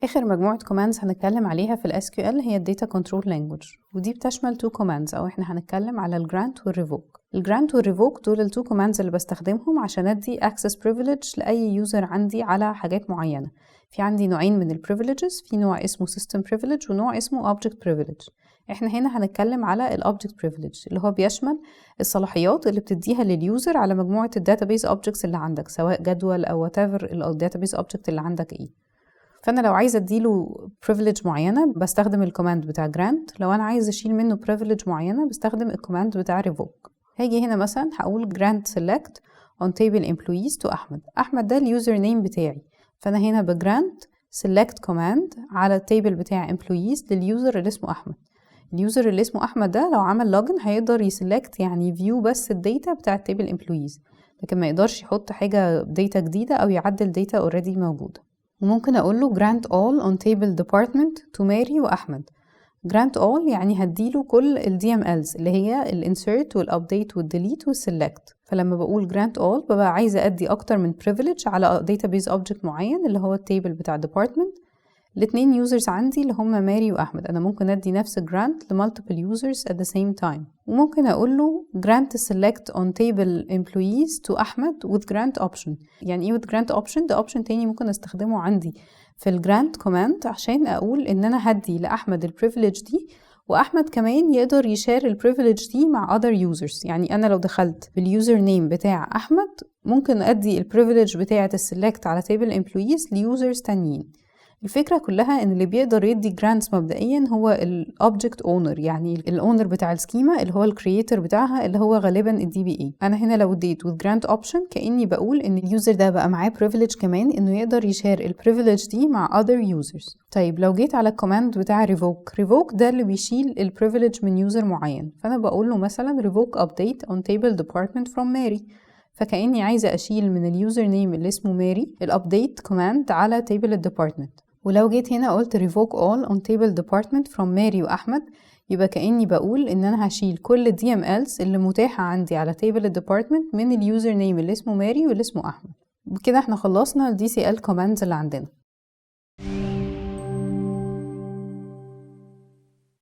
آخر مجموعة commands هنتكلم عليها في ال SQL هي ال Data Control Language، ودي بتشمل 2 commands أو إحنا هنتكلم على ال Grant وال Revoke. ال Grant وال Revoke دول ال 2 commands اللي بستخدمهم عشان أدي access privilege لأي user عندي على حاجات معينة. في عندي نوعين من ال privileges، في نوع اسمه System Privilege ونوع اسمه Object Privilege. إحنا هنا هنتكلم على ال Object Privilege اللي هو بيشمل الصلاحيات اللي بتديها لليوزر على مجموعة ال Database Objects اللي عندك، سواء جدول أو whatever ال Database Object اللي عندك إيه. فأنا لو عايزة أديله privilege معينة بستخدم الكوماند بتاع grant، لو أنا عايزة أشيل منه privilege معينة بستخدم الكوماند بتاع revoke. هاجي هنا مثلا هقول grant select on table employees to أحمد ده اليوزر نيم بتاعي، فأنا هنا بgrant select command على التيبل بتاع employees لليوزر اللي اسمه أحمد. اليوزر اللي اسمه أحمد ده لو عمل login هيقدر يسلكت يعني view بس الداتا بتاع التيبل employees، لكن ما يقدرش يحط حاجة data جديدة أو يعدل data already موجودة. وممكن أقول له grant all on table department to ماري وأحمد. grant all يعني هديله كل ال DMLs اللي هي ال insert وال update وال delete وال select. فلما بقول grant all ببقى عايزة أدي أكتر من privilege على database object معين اللي هو التيبل بتاع department. الاتنين users عندي اللي هم ماري وأحمد، أنا ممكن أدي نفس grant ل multiple users at the same time. وممكن أقول له grant select on table employees to أحمد with grant option. يعني إيه with grant option؟ ده option تاني ممكن أستخدمه عندي في ال grant command عشان أقول إن أنا هدي لأحمد ال privilege دي، وأحمد كمان يقدر يشير ال privilege دي مع other users. يعني أنا لو دخلت باليوزر نيم بتاع أحمد ممكن أدي ال privilege بتاعة ال select على table employees ليوزرز تانيين. الفكرة كلها ان اللي بيقدر يدي grants مبدئيا هو ال object owner، يعني ال owner بتاع السكيما اللي هو ال creator بتاعها اللي هو غالبا ال DBA. انا هنا لو اديت with grant option كأني بقول ان اليوزر ده بقى معاه privilege كمان انه يقدر يشير ال privilege دي مع other users. طيب لو جيت على الكوماند بتاع revoke ده اللي بيشيل ال privilege من يوزر معين، فانا بقول له مثلا revoke update on table department from ماري، فكأني عايزة اشيل من اليوزر نيم اللي اسمه ماري الابديت كوماند على table الديبارتمنت. ولو جيت هنا قلت revoke all on table department from ماري وأحمد، يبقى كأني بقول إن أنا هشيل كل DMLs اللي متاحة عندي على table department من اليوزر نيم اللي اسمه ماري واللي اسمه أحمد. بكده احنا خلصنا ال DCL commands اللي عندنا.